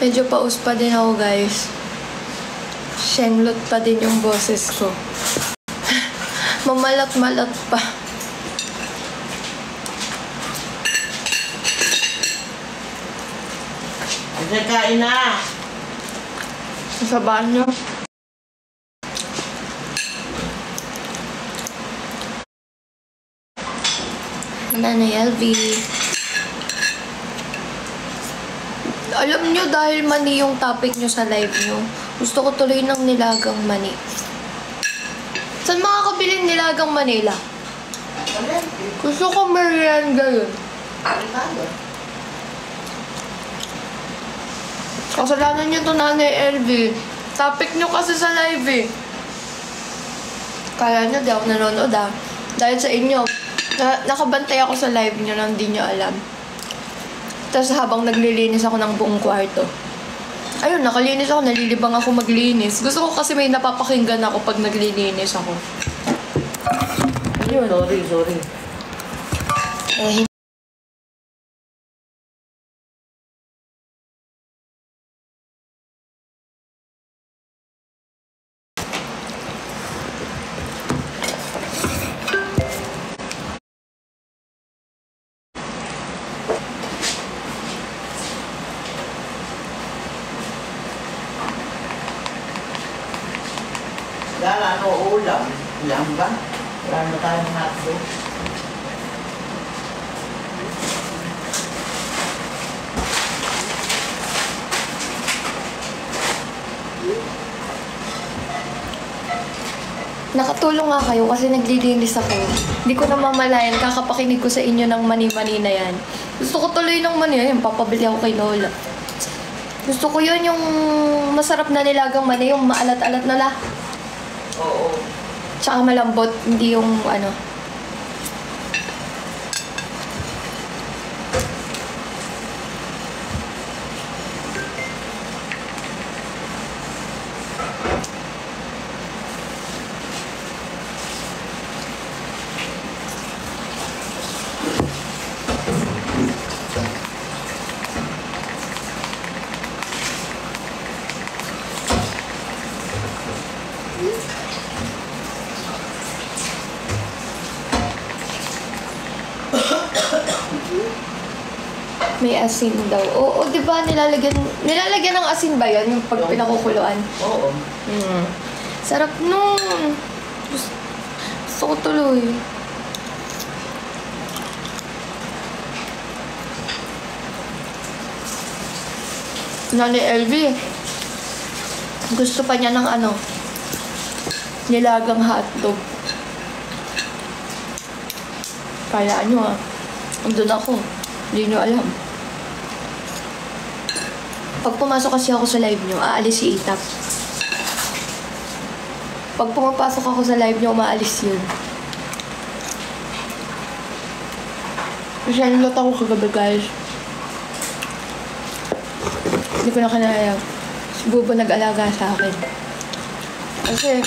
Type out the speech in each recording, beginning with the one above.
Medyo paus pa din ako, guys. Shenlot pa din yung boses ko. Mamalat-malat pa. Kain na! Sa banyo. Nanay LV. Alam nyo, dahil mani yung topic nyo sa live nyo, gusto ko tuloy ng nilagang mani. Saan makakabiling nilagang Manila? Gusto ko merienda yun. Kasalanan nyo to, Nanay LV. Topic nyo kasi sa live eh. Kala nyo, di ako nanonood ah. Dahil sa inyo, nakabantay ako sa live nyo nang di nyo alam. Tapos habang naglilinis ako ng buong kwarto. Ayun, nakalinis ako, nalilibang ako maglinis. Gusto ko kasi may napapakinggan ako pag naglilinis ako. Ayun, sorry. Eh, Wala ano ulam. Ulam ba? Wala na tayong hotdog. nakatulong nga kayo kasi naglilinis ako. Hindi ko namamalayan, kakapakinig ko sa inyo ng mani-mani na yan. Gusto ko tuloy ng mani, ayun, papabili ako kay Lola. Gusto ko yun, yung masarap na nilagang mani, yung maalat-alat na la. Oo. Tsaka malambot, hindi yung ano. May asin daw. Oo, di ba nilalagyan ng asin ba yun? Yung pag pinakukuluan? Oo. Sarap nun. Gusto ko tuloy. Nanay LV. Gusto pa niya ng ano? Nilagang hotdog. Kaya ano ah. Andun ako. Hindi nyo alam. Pag pumasok kasi ako sa live nyo, aalis si Itap. Pag pumapasok ako sa live nyo, umaalis yun. Kasi nalot ako kagabi, guys. Hindi ko na kinaya. Si Bubo nag-alaga sa akin. Kasi,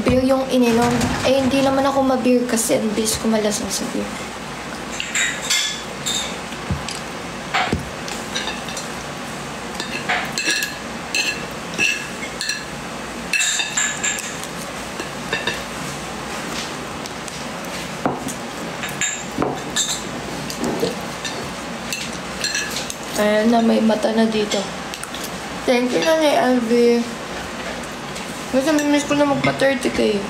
beer yung ininom. Eh, hindi naman ako ma-beer kasi ang bilis ko malasang sa beer. Ayan na, may mata na dito. Thank you, Nanay LV. Kasi miss ko na magpa-30K.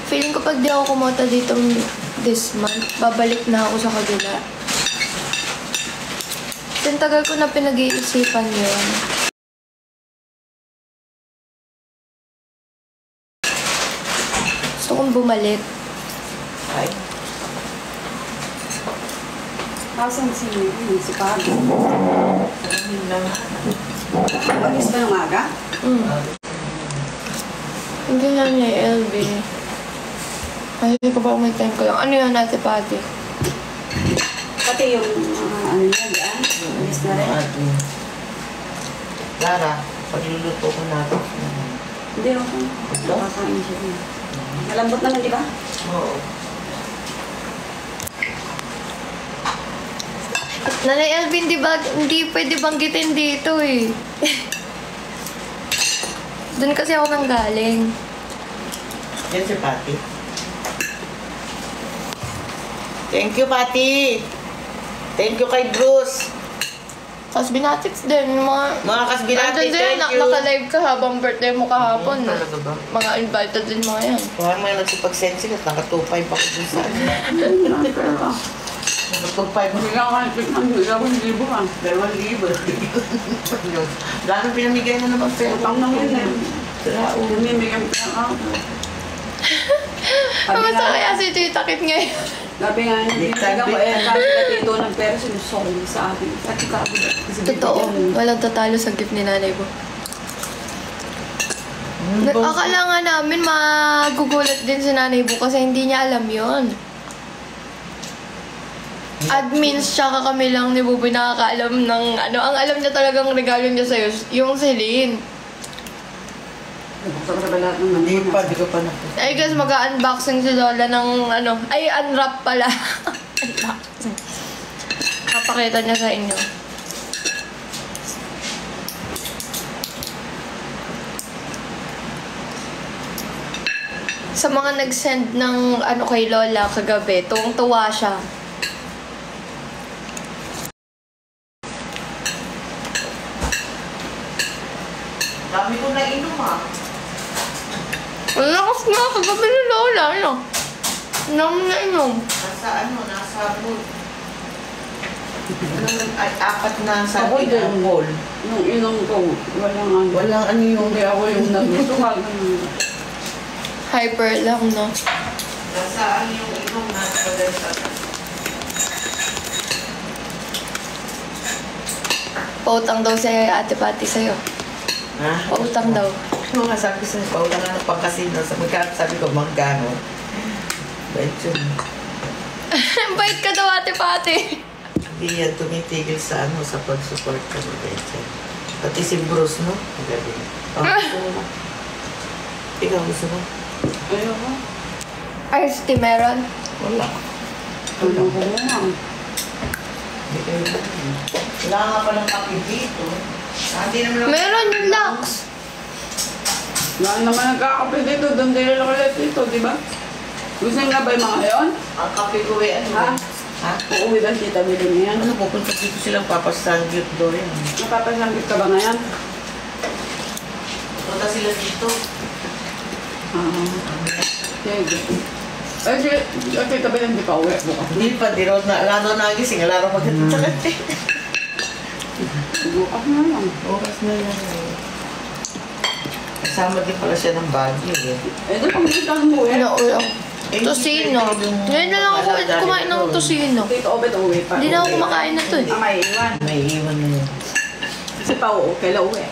Feeling ko pag di ako kumota dito this month, babalik na ako sa kabila. Kasi tagal ko na pinag-iisipan yun. Gusto kong bumalik. Ay. Asan si Pado? Pag-is ba ng aga? Hindi na niya, LV. Kasi ko ba may time ko lang. Ano yun natin, Pati? Pati yung ano niya, dyan? Pag-is na rin? Lara, pagluluto ko na ito. Hindi ako. Nakakain siya. Malambot naman, di ba? Oo. Nanay Alvin, di ba, hindi pwede banggitin dito eh. Doon kasi ako nang galing. Yan si Patty. Thank you, Patty. Thank you kay Bruce. Kasbinatics din, mga... Mga kasbinati, Andun din, thank you. naka-live ka habang birthday mo kahapon. Talaga ba? Mga invited din mga yan. Kuha mo yung nagsipag-sensi at naka-2.5 ako dun sa ano. Naka-2.5 ako. Hindi ka kahit ng 2,000 ha. 2,000. Dami pinamigay na naman pera. Utang na yun eh. Sira, Namimigyan ko ng ako. Kamusta kaya si Tita Kit ngayon? Sabi nga niya, binigyan ko eh, sabi ka dito ng pera, sinusoli sa akin. Sabi ka, kasi Totoo, bibigyan. walang tatalo sa gift ni nanay mo. Akala nga namin magugulat din si nanay mo kasi hindi niya alam yon. Admins tsaka kami lang ni Buboy nakakaalam ng ano. Ang alam niya talagang regalo niya sa'yo, yung Celine. Buksan ko sa lahat ng Hindi naman. pa, di ko pa na. I guess mag-unboxing si Lola ng ano. Ay, unwrap pala. Unboxing. Papakita niya sa inyo. Sa mga nag-send ng ano kay Lola kagabi, tuwang-tuwa siya. Dami ko na inom ha. Ang lakas nga kagabi ni Lola, ano? Inom na inom. Nasa ano, nasa mood. Ay, 4 na sa Ako din. ang bowl. Nung inom ko, walang ano. Walang ano yung... Hindi ako yung nagtutuwag. Hyper lang, no? Nasa ano yung inom nasa ganito. Pautang daw si Ate Pati sa'yo. Ha? Pautang daw. Ano nga sabi ko sa'yo, pautang nga ng pangkasino. Sabi ko, magkano? Bait yun. Bait ka daw, Ate Pati. Hindi yan tumitigil sa ano, sa pag-support ka mo. Bait yan. Pati si Bruce, no? Gabi. Oh, gusto mo? Ikaw gusto mo? Ayoko. Iced tea meron? Wala. Ano ko na. Hindi kayo na. Wala nga palang kape dito. Hindi naman ako... Meron yung Lux. Wala naman nagkakape dito, doon din lang ulit dito, di ba? Gusto niyo na ba yung mga yun? Ang kape ko eh, ano Ha? eh? Ha? Uuwi ba kita bilhin niya? Ano, pupunta dito silang papasangyot doon yan. Napapasanggit ka ba ngayon? Pupunta sila dito. Sige. Ay, kita ba hindi pa uwi bukas? Hindi pa, di raw na, wala daw nagising, wala raw magkatid sa kante. Bukas na lang. Oras na yan eh. Kasama din pala siya ng bagyo eh. Eh, di pag kita mo uwi. Ano ulam? Tosino. Ngayon na lang ako kumain ng tosino. Tito Obet uwi pa. Hindi na ako kumakain na to eh. May iwan. May iwan na yun. Si Pao, kailan uwi?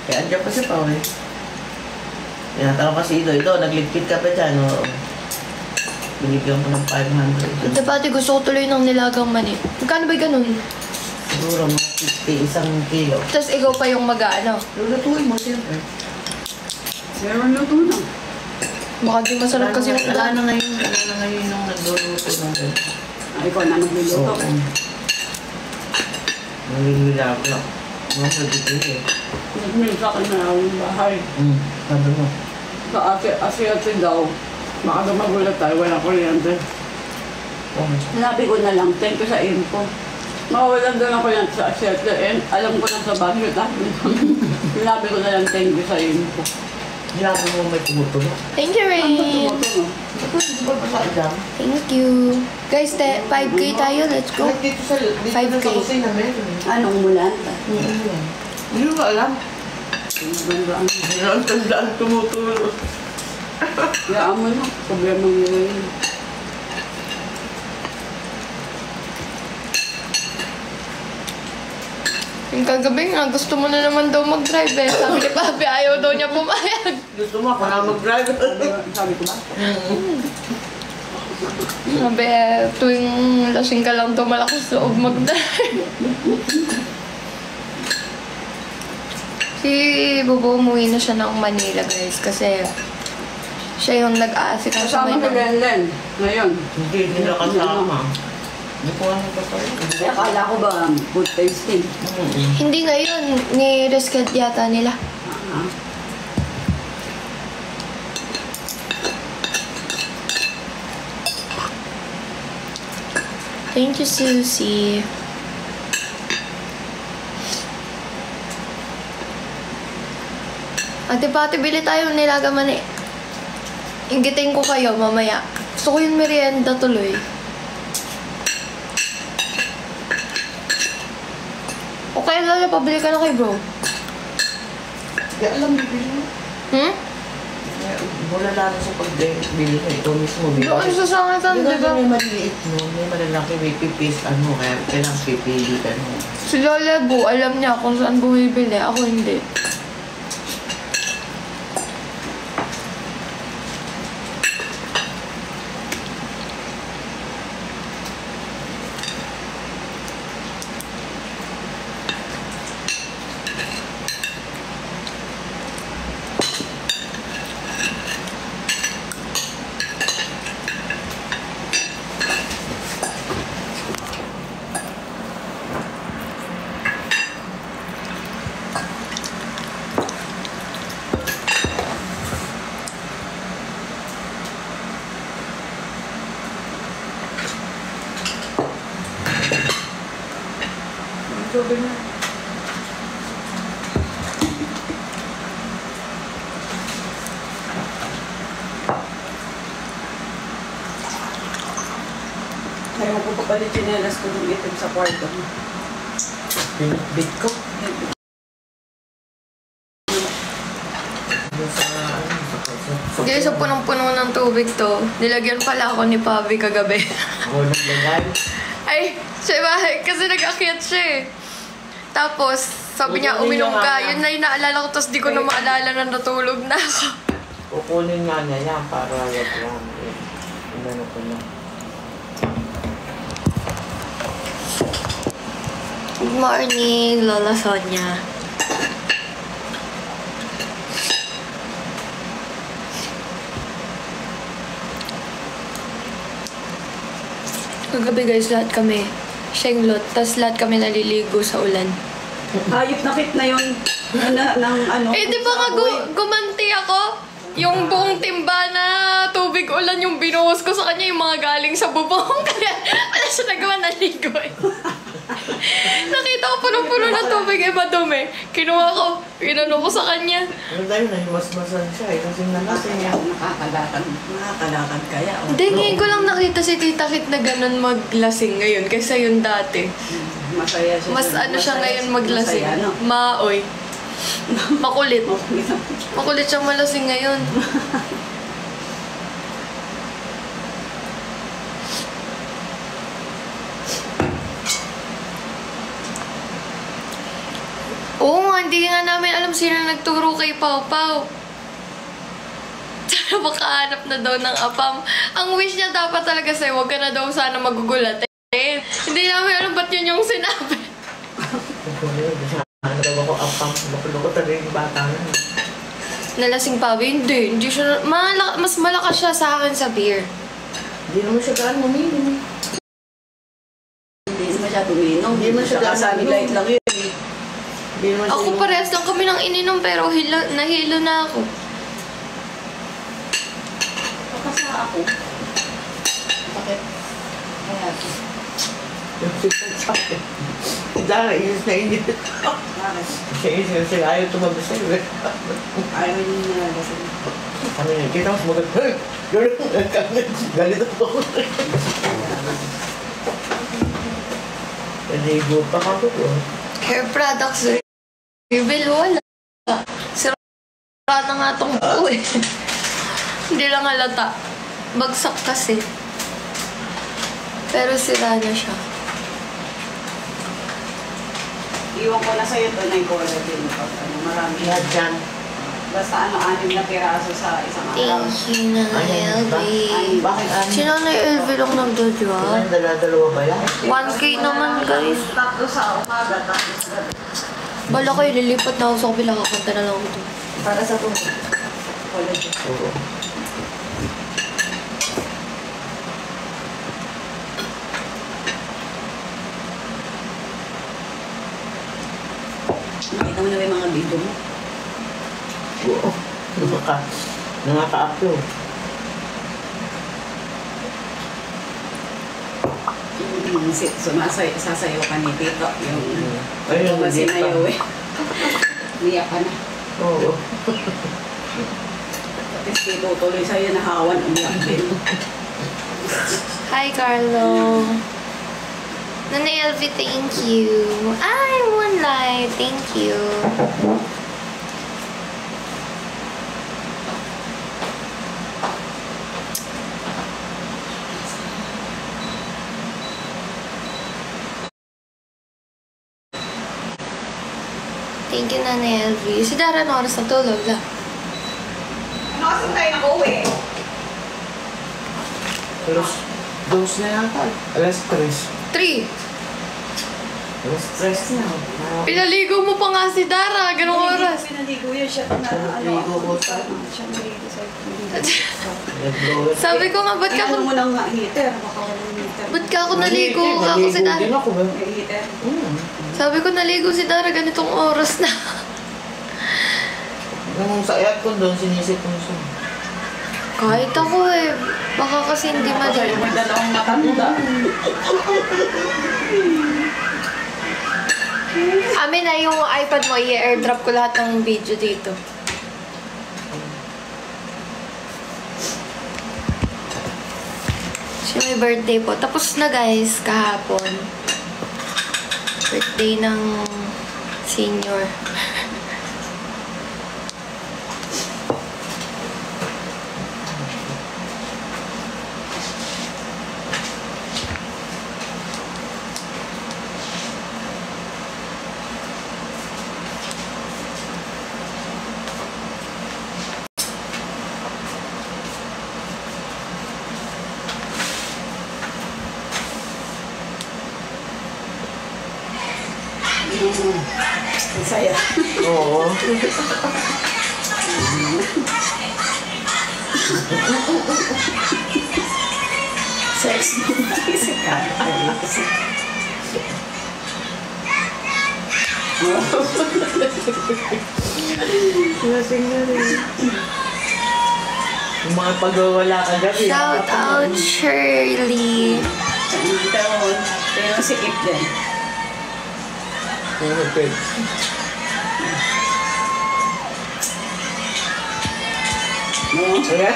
Kaya andyan pa si Pao eh. Tinatanong kasi ito, nagligpit ka pa dyan, oo. Binigyan ko ng 500. Ate Pati, gusto ko tuloy ng nilagang mani. Magkano ba ganun? Siguro mga 50, isang kilo. Tapos ikaw pa yung mag-ano. Lulutuin mo siyempre. Meron luto na. Baka di masarap kasi yung wala ulam. na ngayon nung nagluluto ng ganun. Ay, ikaw na magluluto. So, nangingilap lang. Mga sa dito eh. Nagmil sa akin na yung bahay. Sabi mo. Sa ate daw, baka daw magulat tayo, walang kuryente. Sinabi ko na lang, thank you sa info. Mawawalan doon ako yan sa ate and alam ko na sa bahay, sinabi ko na lang, thank you sa info. Sinabi mo may tumutulo. Thank you, Rain. Tumutulo. Hindi ba sa exam? Thank you. Guys, 5K tayo. Let's go. Dito sa 5K. kusina meron. Anong umulan ba? Hindi ko alam. Magandaan. Hindi na ang tandaan tumutulo. Yaan mo na, problema mo yun. Yung kagabi nga, gusto mo na naman daw mag-drive eh. Sabi ni Papi, ayaw daw niya pumayag. Gusto mo ako na mag-drive. Sabi ko ba? Sabi tuwing lasing ka lang daw malakas loob mag-drive. Si Bobo umuwi na siya ng Manila guys kasi siya yung nag-aasikaso Kasama ngayon si ng- Lenlen. Ngayon. Hindi nila kasama. Hindi ko nga nagpapalit. Kaya akala ko ba food tasting? Hindi ngayon, ni-rescad yata nila. Ah. Thank you, Susie. Ate Pati, bili tayo ng nilaga mani. Inggitin ko kayo mamaya. Gusto ko yung merienda tuloy. Okay, Lala, pabili ka na kay bro. Hindi alam, bibili mo. Hmm? Wala lang sa pagbili ko. Ikaw mismo, bibili. Doon sa sangitan, Di di ba ba? may maliliit no? May malalaki, may pipis, ano, kaya kailangan pipili ka no. Si Lola Bu, alam niya kung saan bumibili. Ako hindi. Sobrang na. Ayaw ko pa pala chinelas ko ng itim sa kwarto. Pinitbit ko. Yung sa, ano, sa Guys, so punong-puno ng tubig to. Nilagyan pala ako ni Pavi kagabi. Ako naglagay. Ay, siya ba? Kasi nag-akyat siya eh. Tapos, sabi niya, Kukunin uminom niya ka. nga Yun na yung naalala ko, tapos di ko na maalala na natulog na ako. Kukunin nga niya yan para wag lang. Ano ko lang. Good morning, Lola Sonia. Kagabi guys, lahat kami shenglot, tas lahat kami naliligo sa ulan. Hayop na kit na yun. Ng ano. Eh, di ba nga gumanti ako? Yung buong timba na tubig ulan yung binuhos ko sa kanya, yung mga galing sa bubong. Kaya wala siya nagawa, naligo eh. Nakita ko puno-puno ng tubig, eh madumi. Kinuha ko, inano ko sa kanya. Ano tayo, nahimasmasan siya eh. Kasi nalasin niya. Nakakalakan kaya. Oh. Hindi, ngayon ko lang nakita si Tita Kit na ganun maglasing ngayon kaysa yung dati. Masaya siya. Mas ano siya ngayon maglasing. Masaya, no? Maoy. Makulit. Okay. Makulit siyang malasing ngayon. Oo nga, hindi nga namin alam sino nagturo kay Pau Pau. Sana makahanap na daw ng apam. Ang wish niya dapat talaga sa'yo, huwag ka na daw sana magugulat. Eh, hindi namin alam ba't yun yung sinabi. Ano daw ako, apam. Loko-loko talaga yung bata na. Nalasing pa ba? Hindi siya, mas malakas siya sa akin sa beer. Hindi naman siya gaan uminom eh. Hindi naman siya tuminom. Hindi naman siya Saka gano'n. light lang yun eh. Hindi naman siya Ako inom. parehas lang kami ng ininom pero nahilo na ako. Pakasa ako. Bakit? Kaya. Yung sikat sa akin. Dara, inis na inis. Bakit? Siya inis na siya. Ayaw tumabi sa'yo eh. Ayaw niyo na lasing. Kami nga, kita mas maganda. Hey! Ganito ako. Naligo pa ka ko. Hair products reveal, wala. Sira na nga tong buo eh. Hindi lang halata. Bagsak kasi. Pero sira na siya. Iwan ko na sa'yo ito na yung collagen. Marami. Lahat dyan. Basta ano, 6 na piraso sa isang araw. Thank you na Ayan, LV. Bakit ano? Si Nanay LV lang nagdodrive. Dala-dalawa ba yan? 1K naman guys. Tatlo sa umaga, tapos gabi. Bala ko, ililipat na ako sa kabila. Kakanta na lang ako ito. Para sa tungkol. Collagen. Oo. apelido mo. Oo. Nakaka-apyo. Sasayaw ka ni Tito. Yung Ayun, kasi hindi pa. sinayaw eh. Niya ka na. Oo. Tapos Tito tuloy sa'yo nahawan. Umiyak din. Hi, Carlo. Nana LV, thank you. Ay, one light. Thank you. Thank you, Nana LV. Si Dara, ano oras na tulog na? Ano kasi tayo nakauwi? Alas 2 na yata. Alas 3. 3. Alas 3 na. Pinaligo mo pa nga si Dara. Ganong oras. Pinaligo yun siya na Pinaligo ko sa- siya naligo sa Nag-blower. Sabi ko nga, ba't ka Ano ako... mo nang heater? Baka walang heater. Ba't ka ako naligo? Ako si Naligo Dara. din ako ba? May heater. Sabi ko, naligo si Dara. Ganitong oras na. Yung sa aircon doon, sinisip ko siya. Kahit ako eh. Baka kasi hindi Kasi mali. may dalawang matanda. Amin na yung iPad mo, i-airdrop ko lahat ng video dito. Siya may birthday po. Tapos na guys, kahapon. Birthday ng senior. Ang saya. Oo. Sex movies. Lasing na rin. Yung mga pagwawala ka gabi. Shout out Shirley. Pero sikip din. Okay. No? Kaya?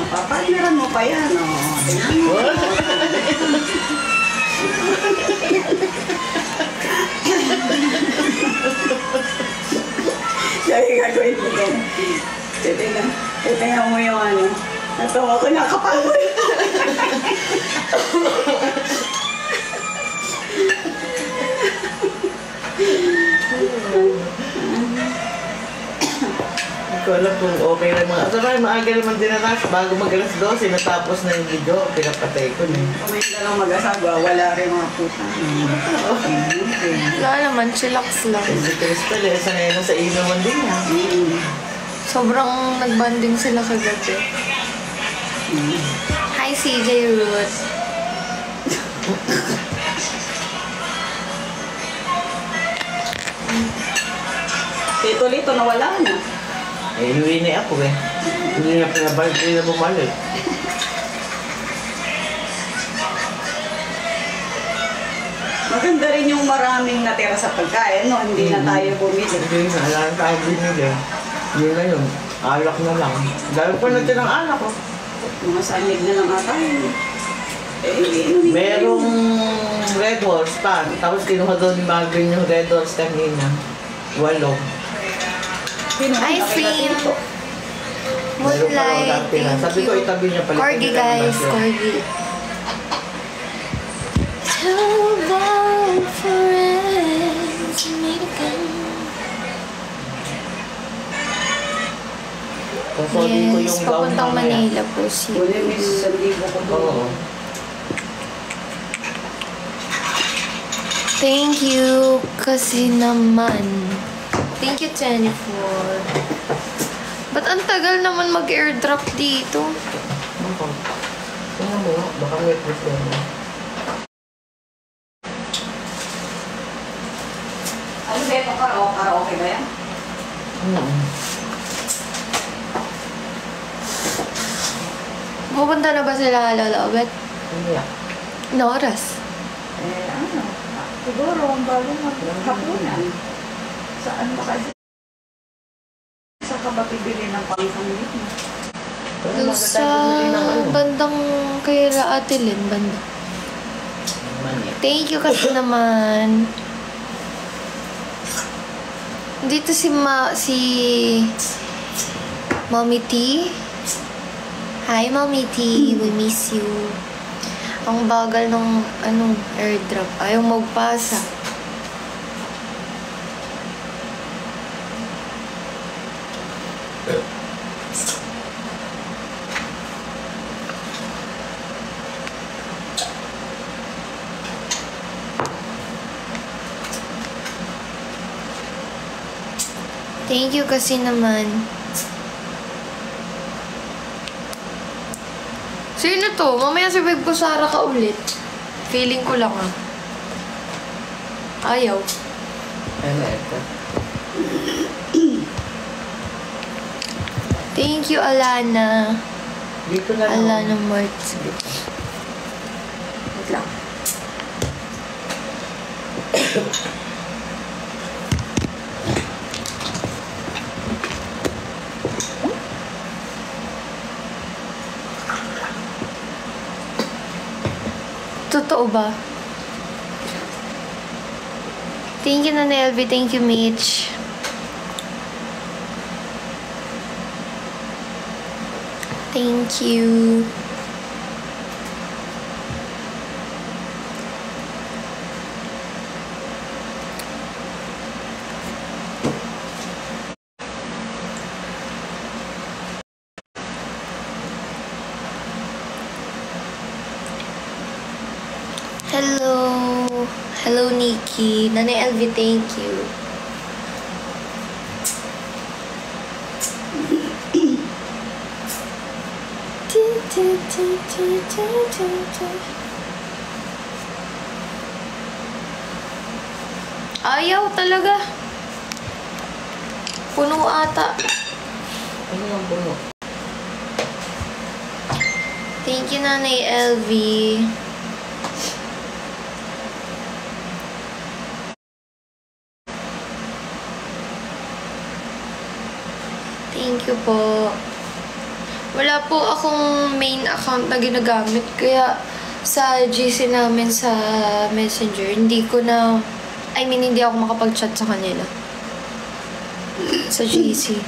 Papartneran mo pa yan, no? Tingnan mo. Dahil gagawin ko doon. Titingnan mo yung ano. Natawa ko nakapagod. Hindi ko alam kung okay lang mga... Sabay, maaga naman din na bago mag-alas 12, natapos na yung video, pinapatay ko na. Kung may dalawang mag-asawa, wala rin mga puta. Wala naman, chillax lang. Si Crystal, sanay na sa inuman din niya. Sobrang nagbanding sila kagabi. Hi, CJ Ruth. Tito Lito, nawala na. Eh, inuwi na ako eh. Hindi na pinabalik, hindi na bumalik. Maganda rin yung maraming natira sa pagkain, no? Hindi na tayo bumili. Hindi na, wala na tayo binili. Hindi na yun. Alak na lang. Dahil pa natin ang alak ko. Mga sanig na lang ata yun. Eh, Merong Red Horse pa. Tapos kinuha doon ni Marvin yung Red Horse kanina. 8. Hi, Finn. Meron pa Moonlight, lang tira. thank Sabi ko, you. itabi niya pala. Corgi, guys. Corgi. Tell all friends to meet again. Kasolin ko Yes, yung gown papuntang mamaya. Manila po si Huli mo sa libo ko doon. Oo. Thank you kasi naman. Thank you, Jennifer. Ba't ang tagal naman mag-airdrop dito? Ako. Tingnan mo, baka may problema. Ano ba ito? Karo? Pupunta na ba sila Lola Obet? Hindi ah. No oras. Siguro, ang bago maghapunan. Saan ba kasi? Saan ka ba pibili ng pang-samlit mo? Doon sa bandang kay Ate Lynn, banda. Thank you kasi naman. Dito si Mommy T. Hi, Mommy T. We miss you. Ang bagal ng airdrop. Ayaw magpasa. Thank you kasi naman. Sino to? Mamaya si Big Busara ka ulit. Feeling ko lang ah. Ayaw. Ano ito? Thank you, Alana. Dito na lang. Alana Martz. Wait lang. Totoo ba? Thank you, Nana LV. Thank you, Mitch. Thank you. Hello. Hello, Nikki. Nana LV, thank you. Ayaw talaga. Puno ata. Ano ang puno? Thank you, Nanay LV. Thank you po. Wala po akong main account na ginagamit. Kaya sa GC namin sa Messenger, hindi ako makapag-chat sa kanila. Sa GC.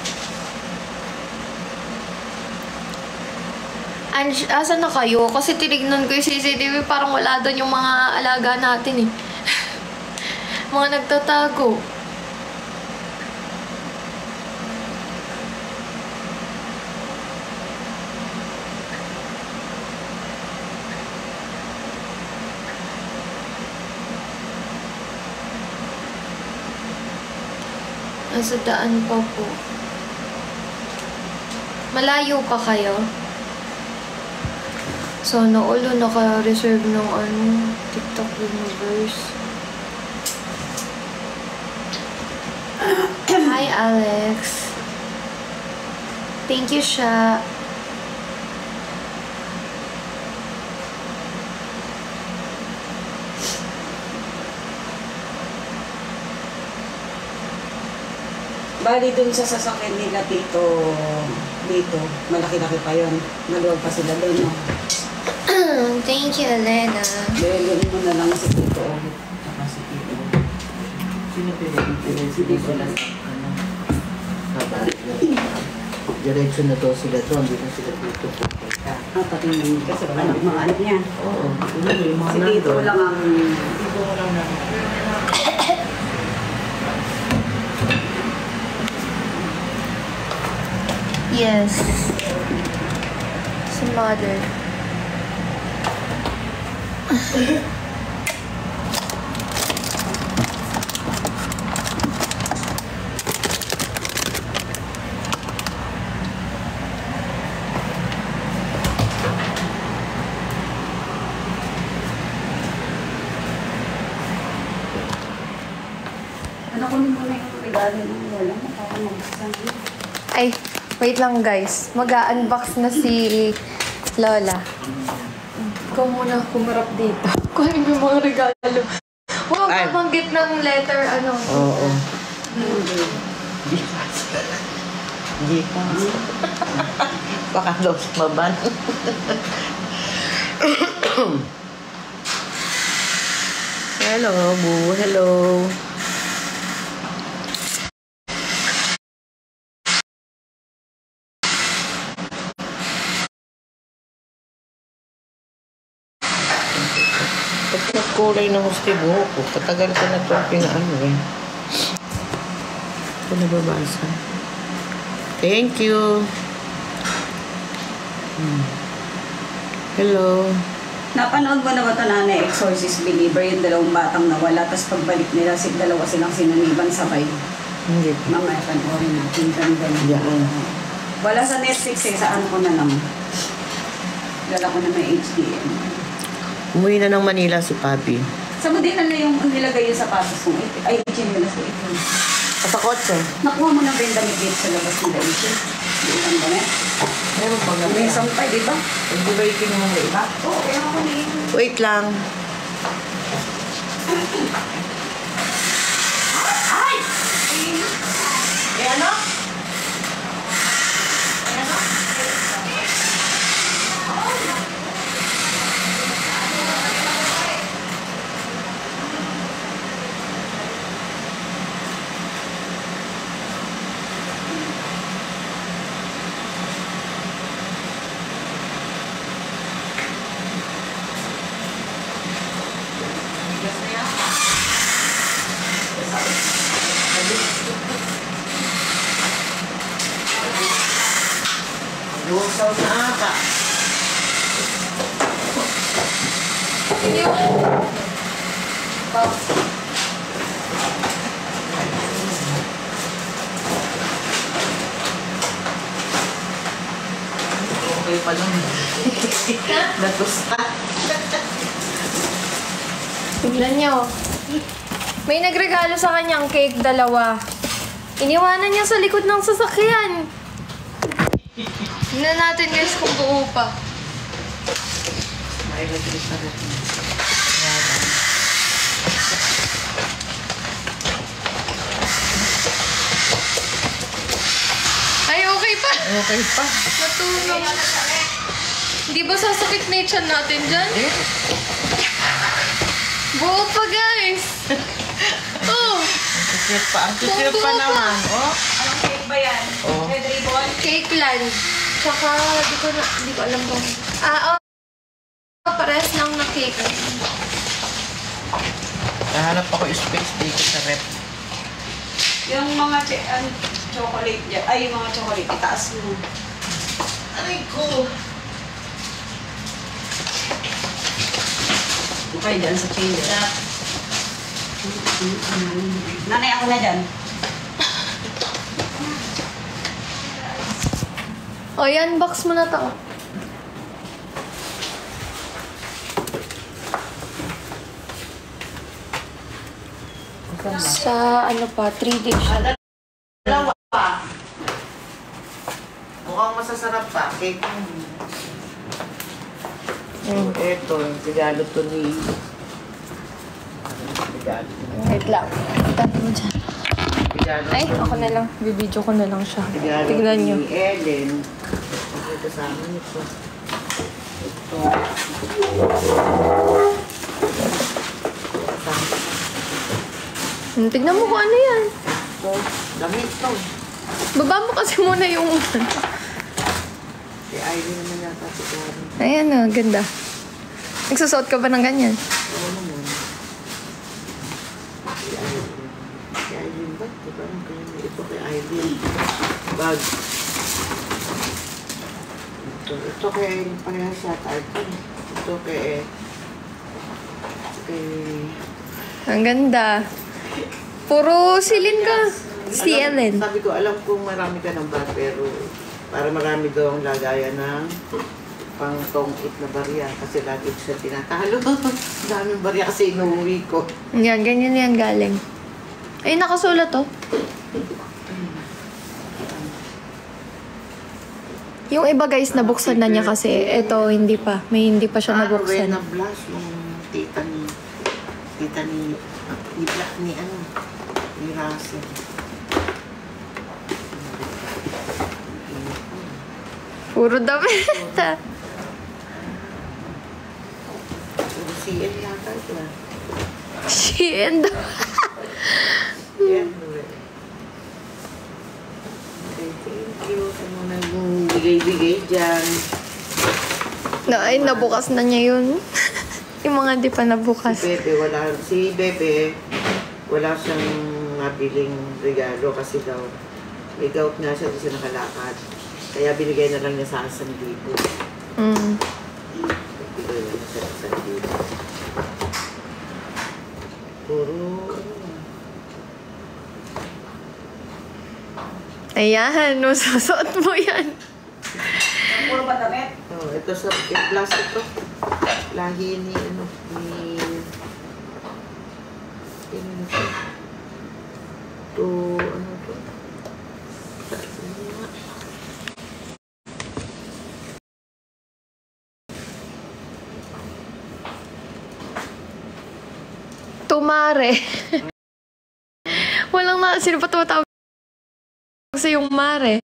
Asan na kayo? Kasi tinignan ko yung CCTV, parang wala doon yung mga alaga natin eh. Mga nagtatago. Nasa daan pa po. Malayo pa kayo? Sana ulo naka-reserve ng TikTok Universe. Hi, Alex. Thank you, Sha. Bali dun sa sasakyan nila dito, malaki-laki pa yun. Maluwag pa sila dun, no? Thank you, Elena. Dahil mo na lang si Tito Ovid. Saka si Tito. Sino pinag-pinag sila sa diretso na to sila to, hindi na sila dito pupunta. Pati yung kasi mga anak niya. Oo. Si Tito lang ang... Tito lang namin. Yes. Si mother. Ano ko mo na yung regalo ng wala mo. Ay, wait lang guys. Mag-unbox na si Lola. Ikaw muna kumarap dito. Kunin mo yung mga regalo. Huwag Ay. mabanggit ng letter, ano. Oo. Hindi pa. Baka lost maban. Hello, boo. Hello. Pag nagkulay ng gusto yung buhok ko, katagal ko na ito pinaano eh. Ito nababasa. Thank you. Hello. Napanood mo na ba ito Nanay Exorcist Believer, yung dalawang batang nawala, tapos pagbalik nila, dalawa silang sinaniban sabay. Hindi pa. Mamaya panoorin natin. Ganda na. Yan. Wala sa Netflix eh, sa ano ko na lang. Dala ko na may HDM. Umuwi na ng Manila si Papi. Sa mo din na yung nilagay yung sapatos mo. Ay, chinelas ko ito. Sa kotse. Nakuha mo na ba yung damit dito sa labas ng daisy? Yung ang damit? Meron pa nga. May sampay, di ba? Hindi ba yung kinuha mo iba? Oo, kaya ako na yun. Wait lang. Ay! Eh ano? Lusaw na ata. Okay pa lang. Natusta. Tignan nyo. May nagregalo sa kanyang cake, dalawa. Iniwanan niya sa likod ng sasakyan. Tingnan natin guys kung buo pa. May nagris na rin. Ay, okay pa. Okay pa. Natulog. Di ba sasakit na yung tiyan natin dyan? Buo pa guys. Oh, Ang pa. Ang cute pa naman. Oh. Anong cake ba yan? Oh. Red ribbon? cake land. Tsaka, di ko alam kung... Pares lang na cake. Nahanap ako yung space dito sa rep. Yung mga chocolate dyan. Ay, yung mga chocolate. Itaas mo. Aray ko! Okay, dyan sa chain. Nanay, ako na dyan. O, yan, box mo na to. Sa, ano pa, 3 days siya. Dalawa pa. Mukhang masasarap pa. Cake. Eto, regalo to ni... Regalo. Wait lang. Tabi mo dyan. Regalo Ay, to ako ni- na lang. Bibidyo ko na lang siya. Regalo Tignan nyo. ni Ellen. Ito sa amin ito. Ito. Tignan mo kung ano yan. Ito. Lamig to. Baba mo kasi muna yung... Si Ivy naman yata si Karen. Ayan o, ganda. Nagsusot ka ba ng ganyan? Oo naman. Si Ivy. Si Ivy ba? Diba nang kanya? Ito kay Ivy. Bag. Ito kay parehas sa tartan. Ito kay... Ang ganda. Puro silin ka. Si Ellen. Sabi ko, alam kong marami ka ng bag, pero para marami daw ang lagayan ng pang tongkit na barya. Kasi lagi ko siya tinatalo. Daming barya kasi inuwi ko. Yan, ganyan yan galing. Ay, nakasulat to. Yung iba guys, nabuksan na niya kasi. Ito, hindi pa. May hindi pa siya nabuksan. Rowena Blas, yung tita ni ni Russell. Puro damit. Puro CN yata ito ah. Shein. Yan, Rowena. Okay, thank you sa mga nagbigay-bigay dyan. Ay, nabukas na niya yun. Yung mga di pa nabukas. Si Bebe, wala siyang nabiling regalo kasi daw may gout nga siya, di siya nakalakad. Kaya binigay na lang niya sa 1,000. Mm. Binigay na siya sa 1,000. Puro, Ayan, no, susuot mo yan. Puro ba damit? oh, ito sa plastic to. Lahi ni, ano to? Ano to? Tumare. Walang sino pa tumatawag sa yung mare.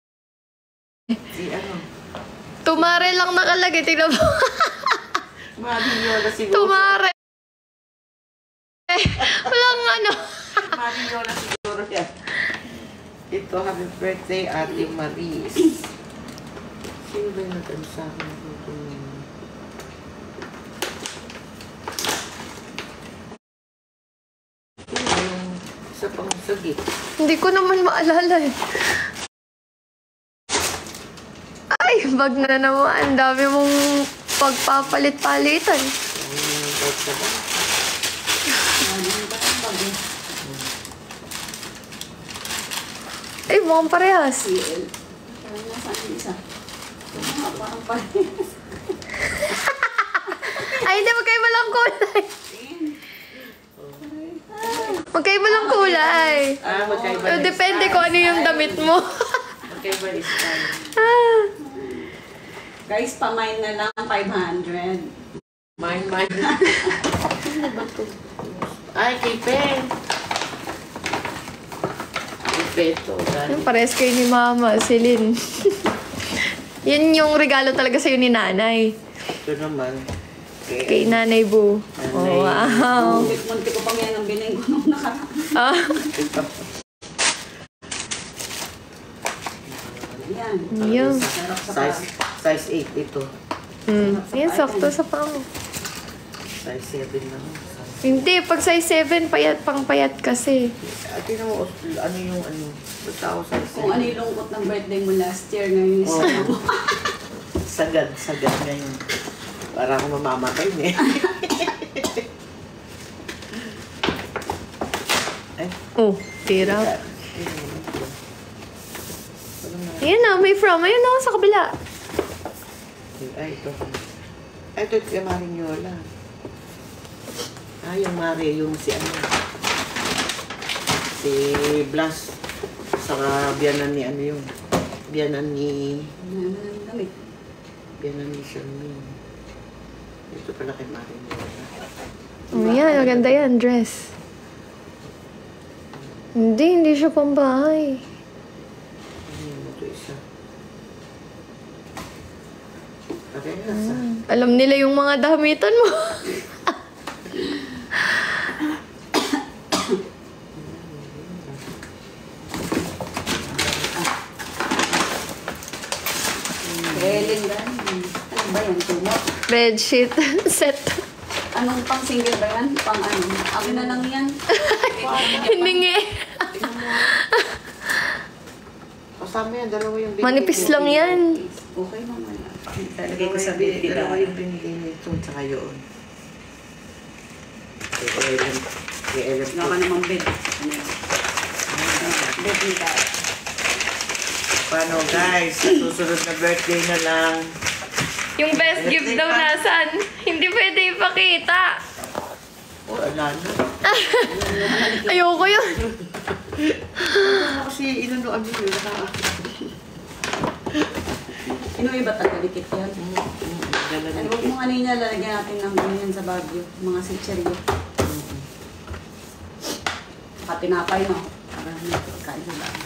Si ano? Tumare lang nakalagay. Tingnan mo. Mariola siguro. Tumare. Walang ano. Mariola siguro yan. Ito, happy birthday, Ate Maris. Sino ba yung nag-ano sa akin? Yung isa pang sagit. Hindi ko naman maalala eh. Ay, bag na naman. Ang dami mong pagpapalit-palitan. Yung bag sa bag. Ay, mukhang parehas. CL. Parang nasaan yung isa? Parang parehas. Ay, hindi. Magkaiba lang kulay. Magkaiba lang kulay. Magkaiba Depende kung ano yung damit mo. Magkaiba yung style. Ah. Guys, pamain na lang 500. Mine. Ano ba ito? Ay, kay Pen. Kay Peto. Yung pares kayo ni Mama, Celine. Yun yung regalo talaga sa'yo ni Nanay. Ito naman. Kay Nanay Boo. Nanay Oh, wow. Muntik ko pang yan ang bining ko nung nakaraan. Ah. Yan. Yung. Size 8 ito. Yan, sakto sa pang. Size 7 lang. Hindi, pag size 7, pang payat kasi. Ate mo, ano yung ano? Basta ako size 7. Kung ano yung lungkot ng birthday mo last year, ngayon is Oo. Sagad ngayon. Para ako mamamatay eh. Oh, tira. Ayan na, may from. Ayun na, sa kabila. Ay, ito. Ay, ito yung Marinola. Yung Mari, yung si ano. Si Blas. Saka biyanan ni ano yung. Biyanan ni Sherman. Ito pala kay Marinola. Oh, yan, maganda yan, dress. Hindi siya pambahay. Ito isa. Okay, nasa. Alam nila yung mga damitan mo. Relin ba? Ano ba yan? Tumot? Bedsheet set. Anong pang single ba yan? Pang ano? Akin na lang yan. Hiningi. Kasama yan, dalawa yung binili. Manipis lang yan. Okay naman. Talagay ko sa binili. Dalawa yung binili nito, tsaka yun. Kay Ellen. Wala ka namang bed. Bed ni Dad. Paano guys? Susunod na birthday na lang. Yung best gift daw nasan? Hindi pwede ipakita. Oh, ala na. Ayoko yun. Kasi inunuan mo yun. Inuwi ba tagalikit yan? Dala Ay, na. huwag mo kanina lalagyan natin ng ganyan sa Baguio. Mga sitseryo. Saka tinapay, no? Para may pagkain sa lahat.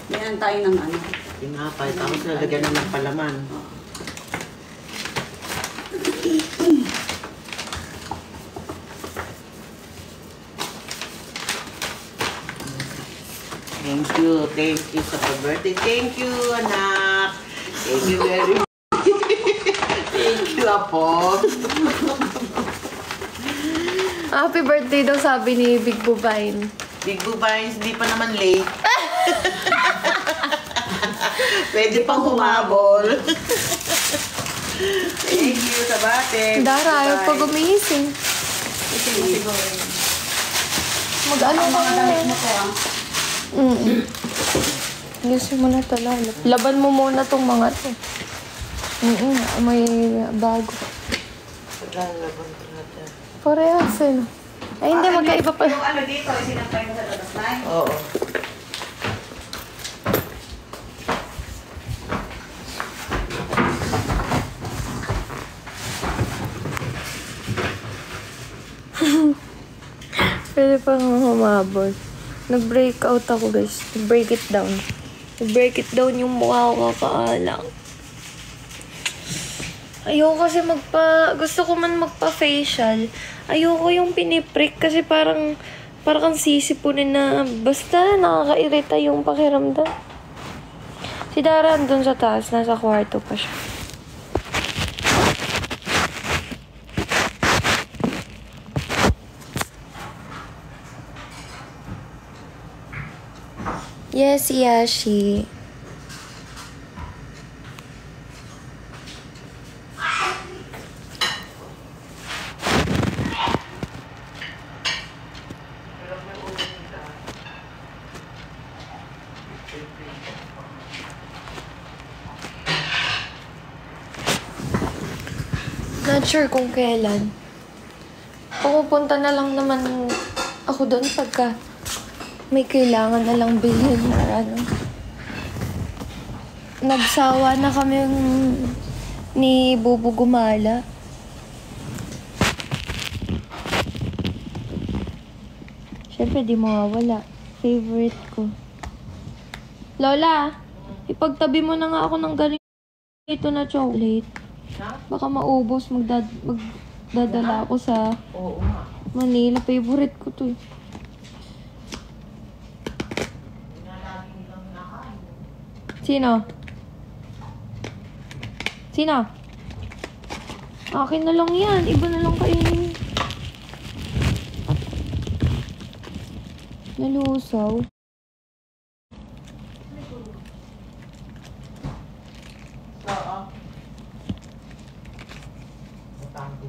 Ganyan tayo ng ano. Pinapay, tapos lalagyan na ng palaman. Thank you sa birthday. Thank you, anak. Thank you very much. Thank you, Apo. Happy birthday daw sabi ni Big Bubine. Big Bubines, hindi pa naman late. Pwede pang humabol. Thank you sa bate. Dara, ayaw pa gumihising. Siguro. Mag-ano Ang ka mga damit mo ko, ah. Gusto mo na talala. Laban mo muna tong mga to. May bago. Lalaban ko natin. Parehas eh. Ay, hindi. Magkaiba pa. Yung ano dito, sinampay mo sa tatasnay. Oo. Pwede pa humabol. Nag-breakout ako, guys. Break it down. Break it down yung mukha ko kakaalang. Ayoko kasi gusto ko man magpa-facial. Ayoko yung piniprick kasi parang kang sisipunin na basta nakakairita yung pakiramdam. Si Dara andun sa taas, nasa kwarto pa siya. Yes, Yashi. Not sure kung kailan. Pumupunta na lang naman ako doon pagka may kailangan na lang bilhin na ano. Nagsawa na kami ni Bubu Gumala. Siyempre, di mawawala. Favorite ko. Lola, ipagtabi mo na nga ako ng ganito na chocolate. Baka maubos, magdadala ako sa Oo nga. Manila. Favorite ko to eh. Sino? Sino? Akin na lang yan. Iba na lang kainin. Nalusaw. Oo. Butante.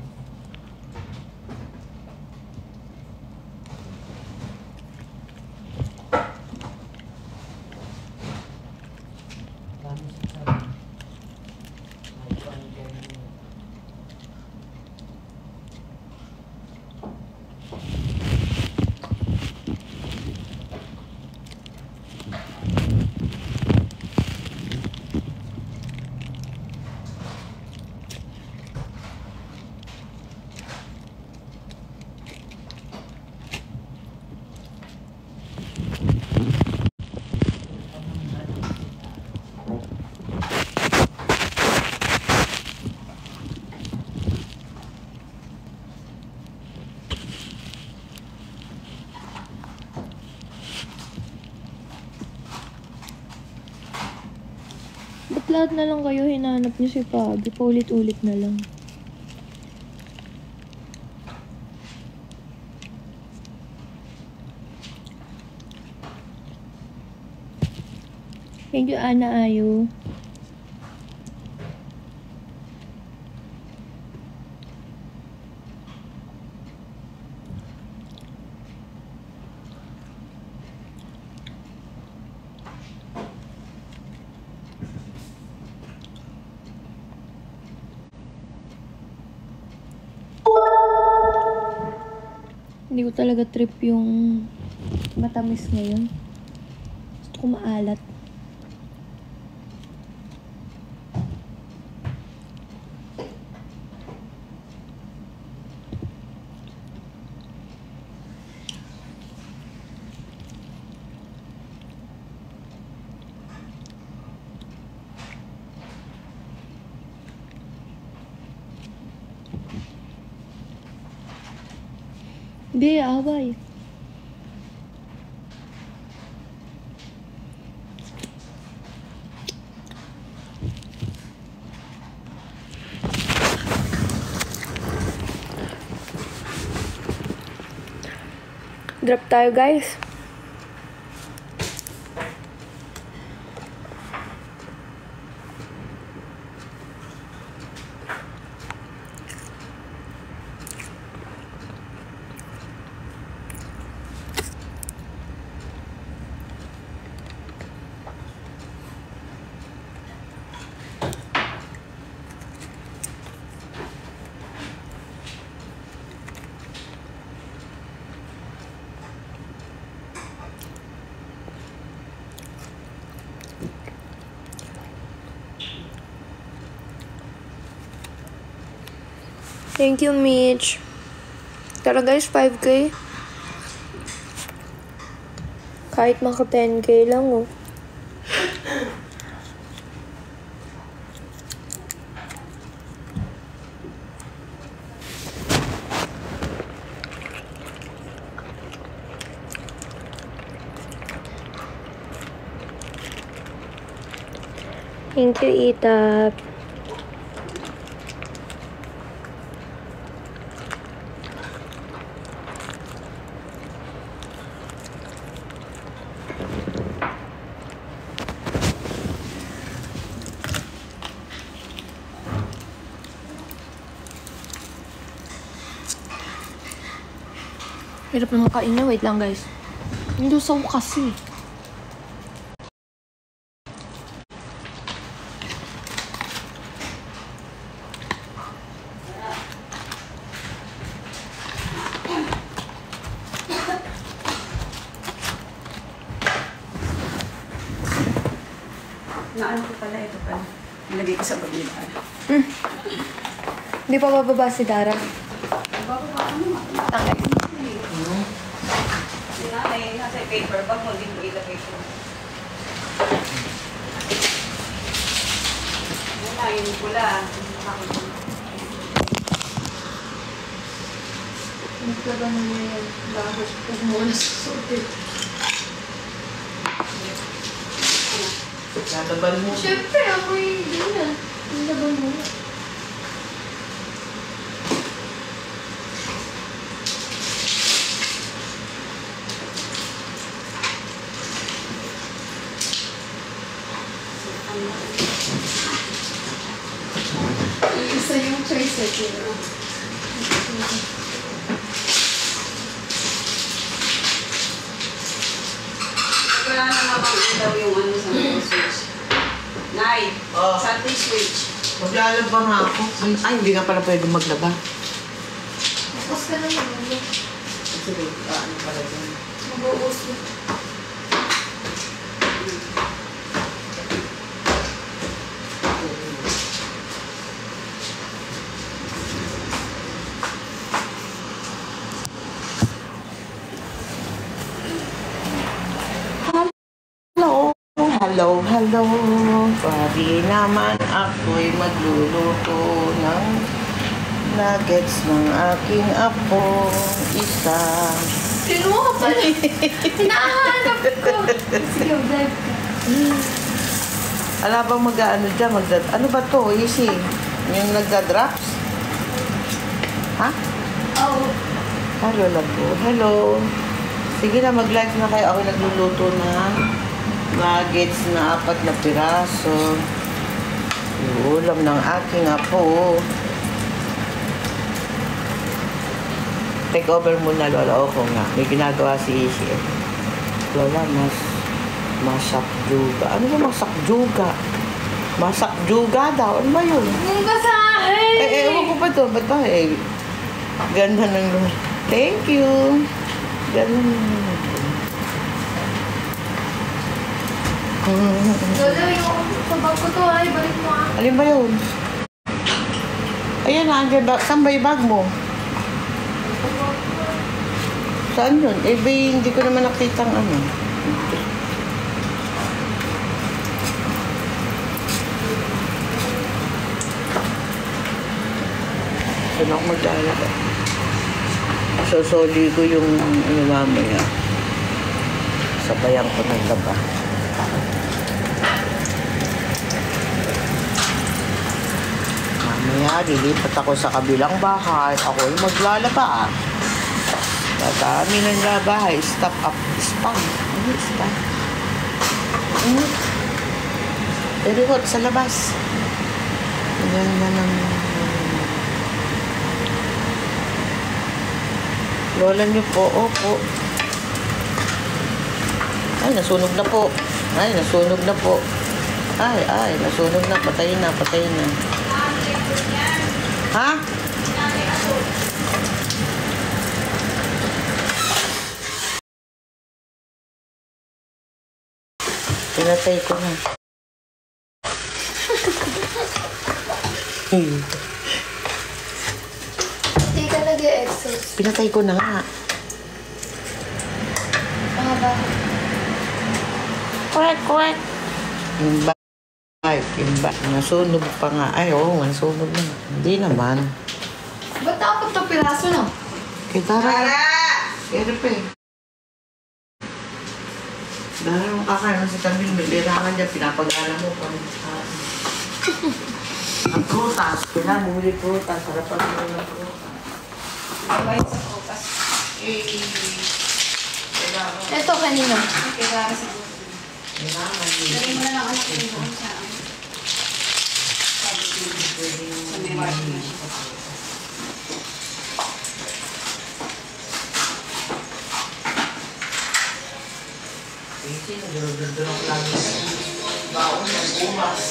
Dami sa sabi. Ay, paano ganyan yun? Ba't lahat na lang kayo hinanap niyo si Fabi? Paulit-ulit na lang. Thank you, Ana Ayo. Hindi ko talaga trip yung matamis ngayon. Gusto ko maalat. Di, away. Drop tayo, guys. Thank you, Mitch. Tara guys, 5K. Kahit maka 10K lang, oh. Thank you, Itap. Hirap na makain na. Wait lang, guys. Lusaw kasi. Naano ko pala, ito pala. Nilagay ko sa bagila. Hindi pa bababa si Dara. Tangay. Nasa paper bag mo, hindi mo ilagay ko. Wala, yung pula. Nagkagano mo yan. Bakit pag muna sa sorted. Lalaban mo. Siyempre, ako hindi na. Laban mo. Isa yung choice set yun. Wala na namang ilaw yung ano sa mga switch. Nay, Oh. sa ating switch. Maglalaba nga ako. Ay, hindi nga pala pwede maglaba. Tapos ka na naman. Kasi ano pala dyan. Mag-uus mo. Hello. Pwede naman ako'y magluluto ng nuggets ng aking apo. Isa. Kinuha ka pala. Hinahanap ko. Sige, vlog ka. Ala bang mag-ano dyan? Ano ba to? Easy. Yung nagda-drops? Ha? Oo. Hello lang po. Hello. Sige na, mag-live na kayo. Ako nagluluto ng nuggets na 4 na piraso. Yung ulam ng aking apo. Take over muna, Lola. Ako nga. May ginagawa si Ishi. Lola, masakjuga. Ano ba masakjuga? Masakjuga daw. Ano ba yun? Ang kasahin! Ewan ko pa to. Ba't ba ganda ng Lola. Thank you. Ganda ng Lola, yung sabag ko to ay, balik mo ah. Alin ba yun? Ayan na, andyan ba? Saan ba yung bag mo? Saan yun? Eh, hindi ko naman nakita ang ano. Saan ako maglalagay? Sosoli ko yung ano mamaya. Sabayan ko ng laba. Mamaya, lilipat ako sa kabilang bahay. Ako yung maglalaba. Dadami ng labahay. Stop up. Spam. Ano spam? Very hot sa labas. Ang ganda ng... Lola niyo po. Opo. Ay, nasunog na po. Ay, nasunog na po. Ay, nasunog na. Patayin na, patayin na. Ha? Pinatay ko na. Hindi ka nag-e-exhaust. Pinatay ko na nga. Ba? Kwek. Yung bike. Nasunog pa nga. Ay, oo, nasunog na. Hindi naman. Ba't apat na piraso na? Kitara. Kaya pa eh. Dahil mong kakain sa tabi, may lirangan dyan, pinapagana mo pa. Ang prutas, pinamuli prutas, harapan mo ng prutas. Babay sa opas. Ito, kanina. Kaya sa Lirangan yun. Dali mo na lang anak ko doon sa may washing machine. Kasi nagdodon ako lagi sa baon ng bumas.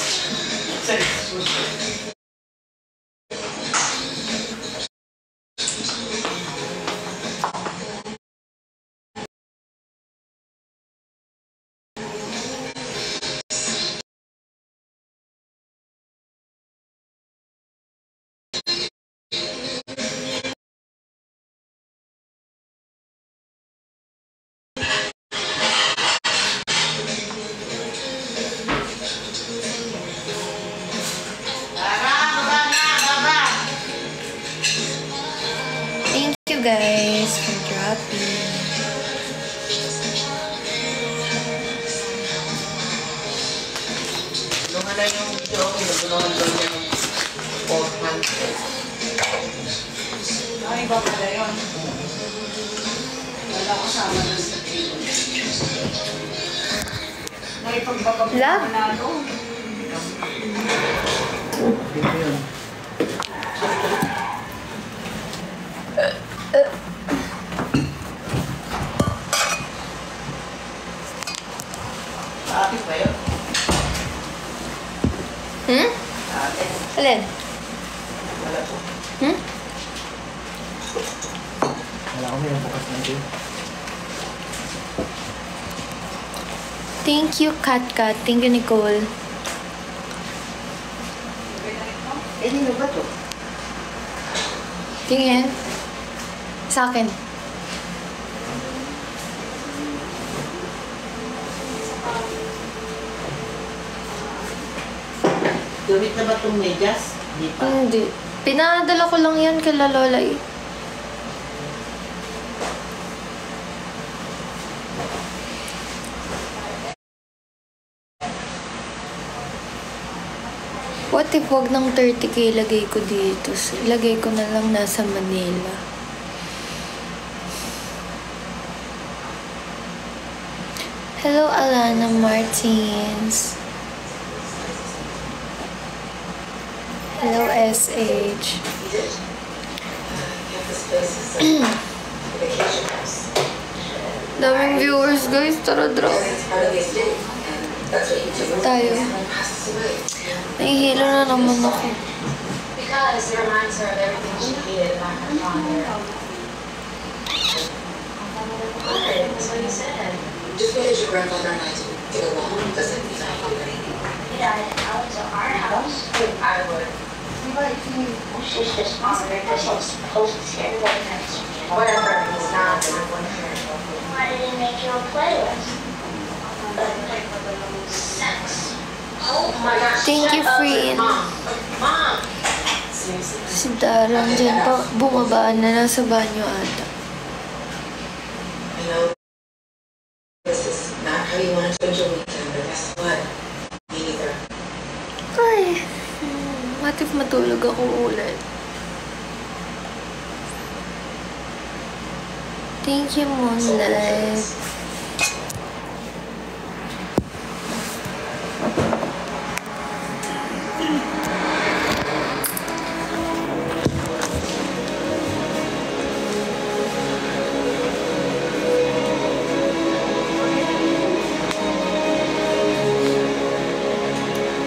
Thank you guys for dropping. Nung na yung video, pinagulungan doon yung 400. Ay, iba pala yun. Wala kasama doon sa table. May pagbabag Love? na doon. Dito yun. Akin ba yun? Akin. Alin? Wala po. Wala ko yung bukas na din. Thank you, Kat. Thank you, Nicole. Nino ba to? Tingin. Sa akin. Gamit na ba itong medyas? Di pa. Hindi. Pinadala ko lang yan kay Lola eh. What if wag ng 30K ilagay ko dito? Ilagay ko na lang nasa Manila. Hello, Alana Martins. Hello, SH. Daming viewers, guys. Tara, drop. Tayo. Nahihilo na naman ako. Because it reminds her of everything she hated about her father. Good, that's what you said. Just because your grandfather and I didn't get along doesn't mean I hate her. You died out to our house. I would. She's just smarter because he's supposed to scare the next. Whatever, he's not the boyfriend. Why did he make you a playlist? Sex. Oh my gosh. Thank you, shut up, Freen. Mom. Seriously? Si Darang dyan pa, bumaba na nasa banyo ata. know this is not how you want to spend your weekend, but guess what? Me neither. Ay, what if matulog ako ulit? Thank you, Moonlight.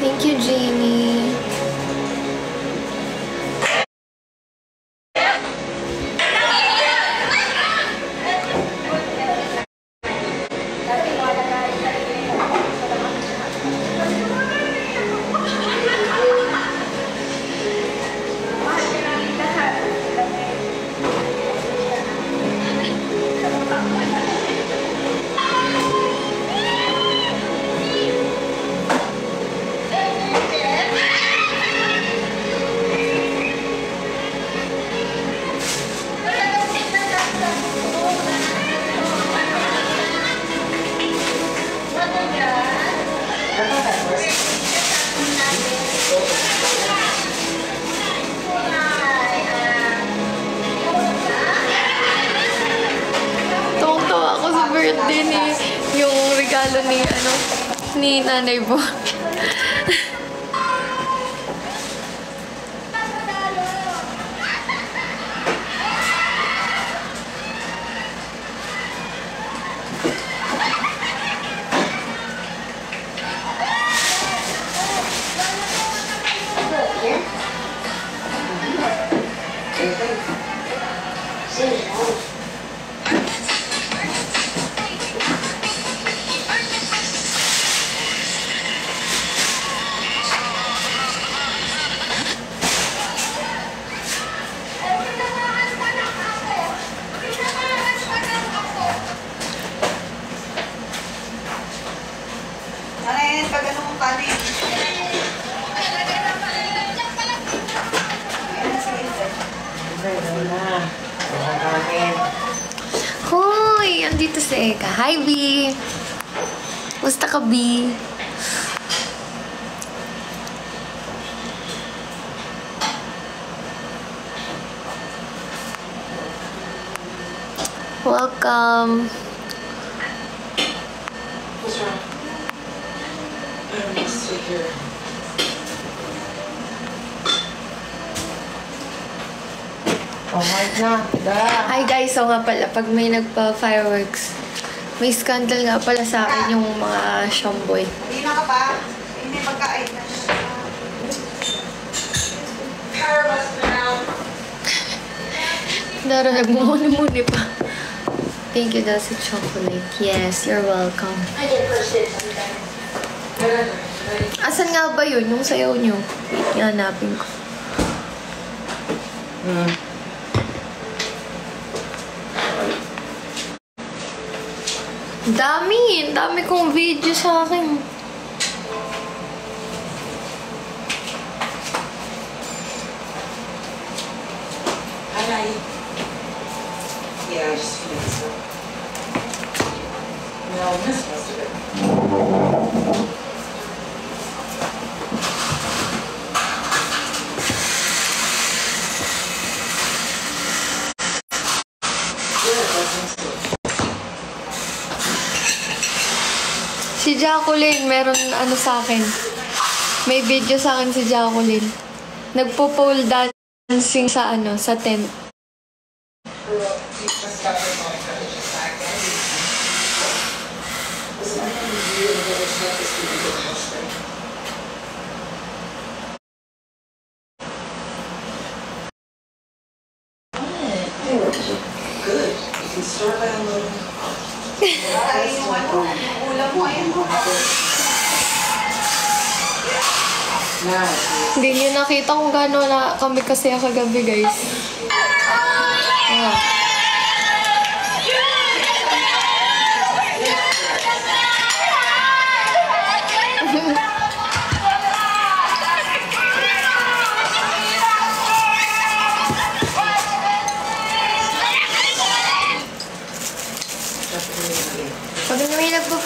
Thank you, Jamie. Tuwang-tuwa ako sa birthday ni yung regalo ni nanay mo. Kanin, pag ano mong kanin? Hoy! Andito si Eka. Hi, B! Musta ka, B? Welcome. What's wrong? I don't need to stay here. Alright na. Hi guys, so nga pala, pag may nagpa-fireworks, may scandal nga pala sa akin yung mga shamboy. Hindi na ka ba? Hindi pagkain na. Dara, nagmumuni-muni pa. Thank you daw sa chocolate. Yes, you're welcome. I did first did something. Asan nga ba yun? Yung sayaw nyo? Wait, hanapin ko. Dami! Dami kong video sa akin. Hi. Yeah, I just finished this one. No, I missed most of it. Si Jacqueline, meron ano sa akin. May video sa akin si Jacqueline. Nagpo-pole dancing sa ano, sa tent. Good. You can start by unloading. Ay, yung ano, yung ulam mo, ayun mo. Nice. Hindi niyo nakita kung gano'n na kami kasi kagabi, guys. Ayan.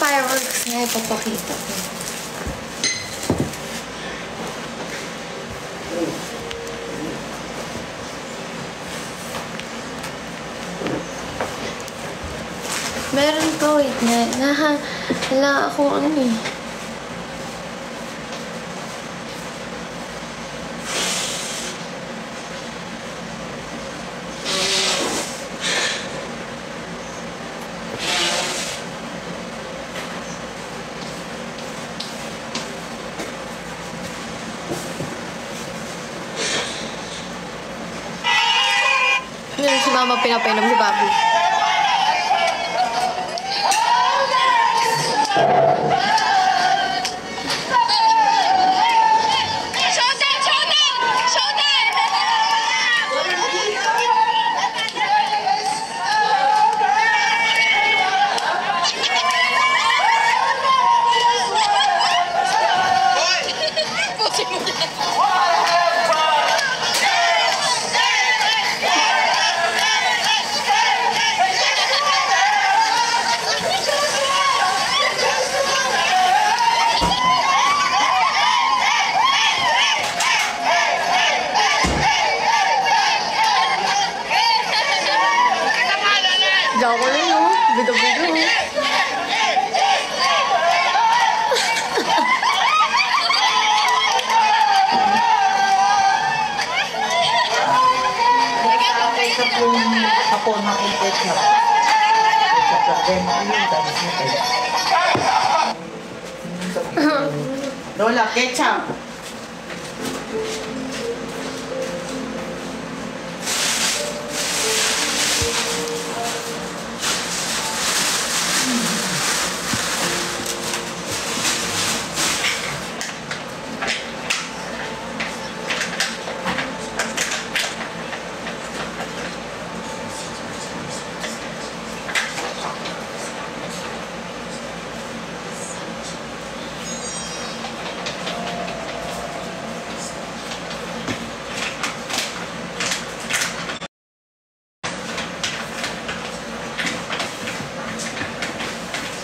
fireworks nga ipapakita ko. Meron ko, wait nga. Wala ako ano eh. Yun, si mama pinapainom si papi. Diyan ko lang yun. Bido-bido. Isa pong hapon na kong ketchup. Ketchup din. Ayun, tapos na kayo. Lola, ketchup.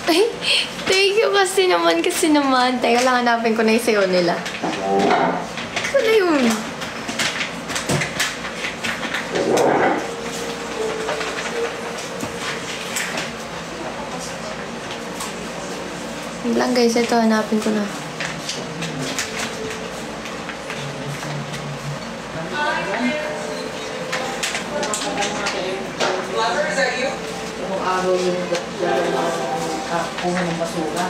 Ay, thank you kasi naman. Teka lang, hanapin ko na yung sayo nila. Ano yun? Wait lang guys, ito hanapin ko na. Anong araw yung kuha ng basura.